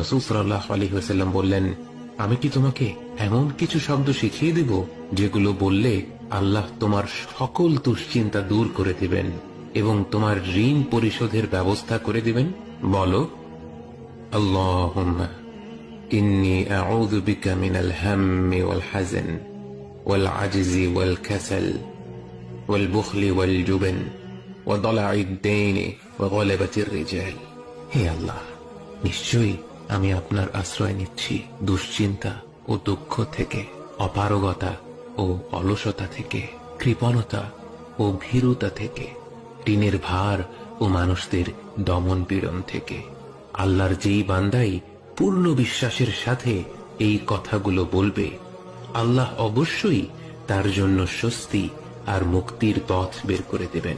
রাসূল সাল্লাল্লাহু আলাইহি ওয়াসাল্লাম বললেন, আমি কি তোমাকে এমন কিছু শব্দ শিখিয়ে দেব যেগুলো বললে আল্লাহ তোমার সকল দুশ্চিন্তা দূর করে দিবেন এবং তোমার ঋণ পরিশোধের ব্যবস্থা করে দিবেন? বলো, আল্লাহুম্মা ইন্নী আউযু বিকা মিনাল হাম্মি ওয়াল হাযান ওয়াল আজজি ওয়াল কাসাল ওয়াল বুখলি ওয়াল জুবন ওয়া দালা'আদ দাইনি ওয়া গালাবাতির রিজাল। হে আল্লাহ, নিশ্চয়ই আমি আপনার আশ্রয় নিচ্ছি দুশ্চিন্তা ও দুঃখ থেকে, অপারগতা ও অলসতা থেকে, কৃপণতা ও ভীরুতা থেকে, ঋণের ভার ও মানুষদের দমন পীড়ন থেকে। আল্লাহর যেই বান্দাই পূর্ণ বিশ্বাসের সাথে এই কথাগুলো বলবে, আল্লাহ অবশ্যই তার জন্য স্বস্তি আর মুক্তির পথ বের করে দেবেন।